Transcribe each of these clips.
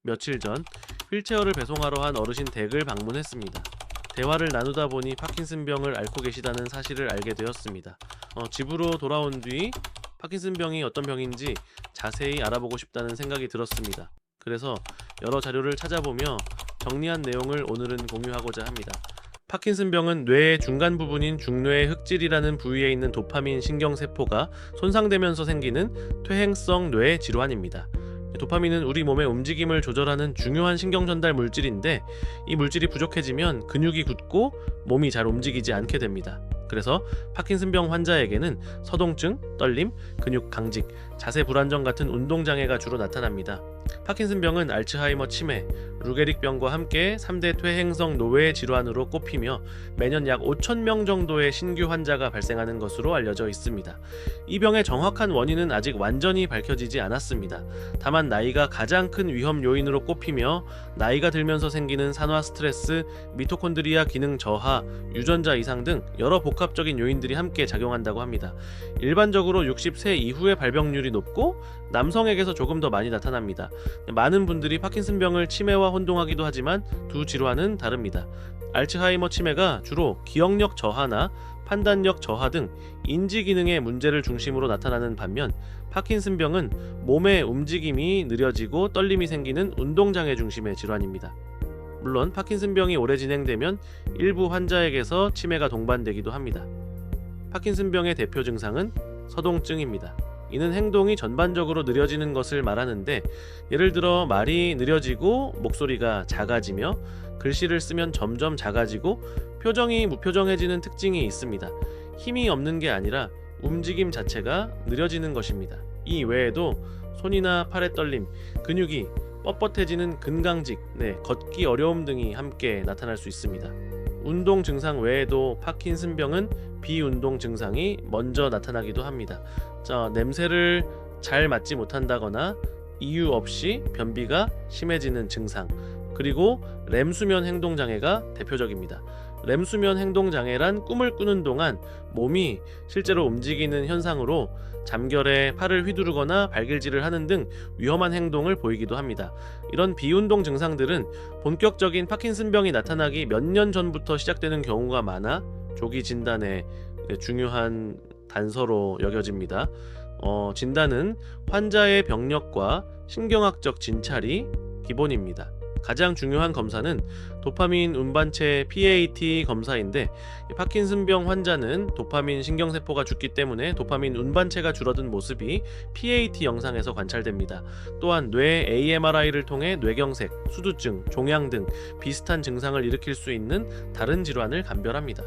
며칠 전 휠체어를 배송하러 한 어르신 댁을 방문했습니다. 대화를 나누다 보니 파킨슨병을 앓고 계시다는 사실을 알게 되었습니다. 집으로 돌아온 뒤 파킨슨병이 어떤 병인지 자세히 알아보고 싶다는 생각이 들었습니다. 그래서 여러 자료를 찾아보며 정리한 내용을 오늘은 공유하고자 합니다. 파킨슨병은 뇌의 중간 부분인 중뇌의 흑질이라는 부위에 있는 도파민 신경세포가 손상되면서 생기는 퇴행성 뇌 질환입니다. 도파민은 우리 몸의 움직임을 조절하는 중요한 신경전달 물질인데, 이 물질이 부족해지면 근육이 굳고 몸이 잘 움직이지 않게 됩니다. 그래서 파킨슨병 환자에게는 서동증, 떨림, 근육 강직, 자세 불안정 같은 운동장애가 주로 나타납니다. 파킨슨병은 알츠하이머 치매, 루게릭병과 함께 3대 퇴행성 노외 질환으로 꼽히며 매년 약 5,000명 정도의 신규 환자가 발생하는 것으로 알려져 있습니다. 이 병의 정확한 원인은 아직 완전히 밝혀지지 않았습니다. 다만 나이가 가장 큰 위험 요인으로 꼽히며 나이가 들면서 생기는 산화 스트레스, 미토콘드리아 기능 저하, 유전자 이상 등 여러 복합적인 요인들이 함께 작용한다고 합니다. 일반적으로 60세 이후의 발병률이 높고 남성에게서 조금 더 많이 나타납니다. 많은 분들이 파킨슨병을 치매와 혼동하기도 하지만 두 질환은 다릅니다. 알츠하이머 치매가 주로 기억력 저하나 판단력 저하 등 인지 기능의 문제를 중심으로 나타나는 반면, 파킨슨병은 몸의 움직임이 느려지고 떨림이 생기는 운동장애 중심의 질환입니다. 물론 파킨슨병이 오래 진행되면 일부 환자에게서 치매가 동반되기도 합니다. 파킨슨병의 대표 증상은 서동증입니다. 이는 행동이 전반적으로 느려지는 것을 말하는데, 예를 들어 말이 느려지고 목소리가 작아지며 글씨를 쓰면 점점 작아지고 표정이 무표정해지는 특징이 있습니다. 힘이 없는 게 아니라 움직임 자체가 느려지는 것입니다. 이 외에도 손이나 팔의 떨림, 근육이 뻣뻣해지는 근강직, 걷기 어려움 등이 함께 나타날 수 있습니다. 운동 증상 외에도 파킨슨병은 비운동 증상이 먼저 나타나기도 합니다. 냄새를 잘 맡지 못한다거나 이유 없이 변비가 심해지는 증상, 그리고 렘수면 행동장애가 대표적입니다. 렘수면 행동장애란 꿈을 꾸는 동안 몸이 실제로 움직이는 현상으로 잠결에 팔을 휘두르거나 발길질을 하는 등 위험한 행동을 보이기도 합니다. 이런 비운동 증상들은 본격적인 파킨슨병이 나타나기 몇 년 전부터 시작되는 경우가 많아 조기 진단의 중요한 단서로 여겨집니다. 진단은 환자의 병력과 신경학적 진찰이 기본입니다. 가장 중요한 검사는 도파민 운반체 PAT 검사인데, 파킨슨병 환자는 도파민 신경세포가 죽기 때문에 도파민 운반체가 줄어든 모습이 PAT 영상에서 관찰됩니다. 또한 뇌 AMRI를 통해 뇌경색, 수두증, 종양 등 비슷한 증상을 일으킬 수 있는 다른 질환을 감별합니다.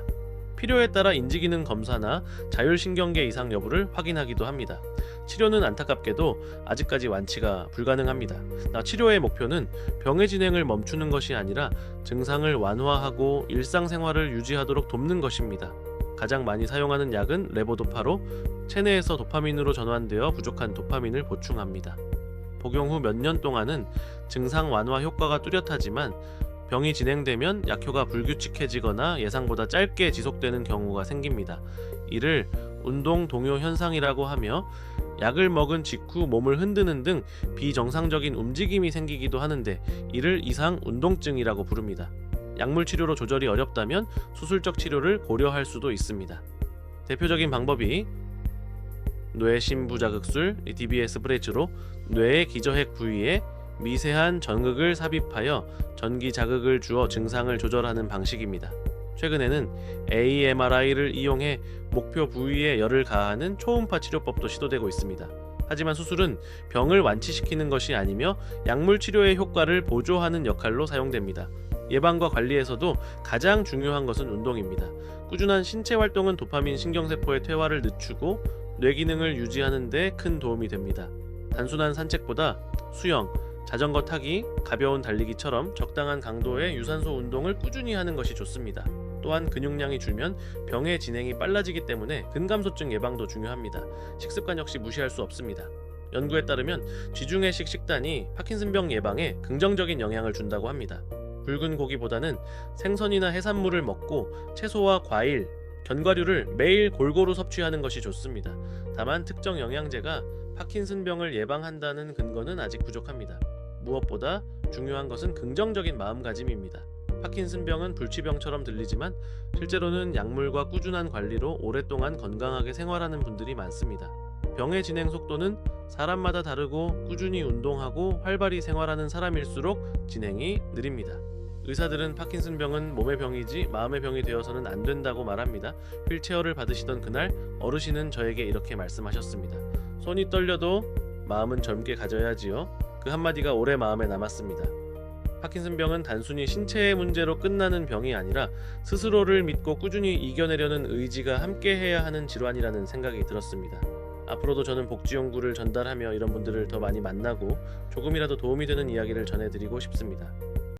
필요에 따라 인지기능 검사나 자율신경계 이상 여부를 확인하기도 합니다. 치료는 안타깝게도 아직까지 완치가 불가능합니다. 치료의 목표는 병의 진행을 멈추는 것이 아니라 증상을 완화하고 일상생활을 유지하도록 돕는 것입니다. 가장 많이 사용하는 약은 레보도파로 체내에서 도파민으로 전환되어 부족한 도파민을 보충합니다. 복용 후 몇 년 동안은 증상 완화 효과가 뚜렷하지만 병이 진행되면 약효가 불규칙해지거나 예상보다 짧게 지속되는 경우가 생깁니다. 이를 운동 동요 현상이라고 하며, 약을 먹은 직후 몸을 흔드는 등 비정상적인 움직임이 생기기도 하는데 이를 이상 운동증이라고 부릅니다. 약물 치료로 조절이 어렵다면 수술적 치료를 고려할 수도 있습니다. 대표적인 방법이 뇌심부자극술 DBS 브레이즈로 뇌의 기저핵 부위에 미세한 전극을 삽입하여 전기 자극을 주어 증상을 조절하는 방식입니다. 최근에는 AMRI를 이용해 목표 부위에 열을 가하는 초음파 치료법도 시도되고 있습니다. 하지만 수술은 병을 완치시키는 것이 아니며 약물 치료의 효과를 보조하는 역할로 사용됩니다. 예방과 관리에서도 가장 중요한 것은 운동입니다. 꾸준한 신체 활동은 도파민 신경세포의 퇴화를 늦추고 뇌 기능을 유지하는 데 큰 도움이 됩니다. 단순한 산책보다 수영, 자전거 타기, 가벼운 달리기처럼 적당한 강도의 유산소 운동을 꾸준히 하는 것이 좋습니다. 또한 근육량이 줄면 병의 진행이 빨라지기 때문에 근감소증 예방도 중요합니다. 식습관 역시 무시할 수 없습니다. 연구에 따르면 지중해식 식단이 파킨슨병 예방에 긍정적인 영향을 준다고 합니다. 붉은 고기보다는 생선이나 해산물을 먹고 채소와 과일, 견과류를 매일 골고루 섭취하는 것이 좋습니다. 다만 특정 영양제가 파킨슨병을 예방한다는 근거는 아직 부족합니다. 무엇보다 중요한 것은 긍정적인 마음가짐입니다. 파킨슨병은 불치병처럼 들리지만 실제로는 약물과 꾸준한 관리로 오랫동안 건강하게 생활하는 분들이 많습니다. 병의 진행 속도는 사람마다 다르고 꾸준히 운동하고 활발히 생활하는 사람일수록 진행이 느립니다. 의사들은 파킨슨병은 몸의 병이지 마음의 병이 되어서는 안 된다고 말합니다. 휠체어를 받으시던 그날 어르신은 저에게 이렇게 말씀하셨습니다. 손이 떨려도 마음은 젊게 가져야지요. 그 한마디가 오래 마음에 남았습니다. 파킨슨병은 단순히 신체의 문제로 끝나는 병이 아니라 스스로를 믿고 꾸준히 이겨내려는 의지가 함께해야 하는 질환이라는 생각이 들었습니다. 앞으로도 저는 복지 연구를 전달하며 이런 분들을 더 많이 만나고 조금이라도 도움이 되는 이야기를 전해드리고 싶습니다.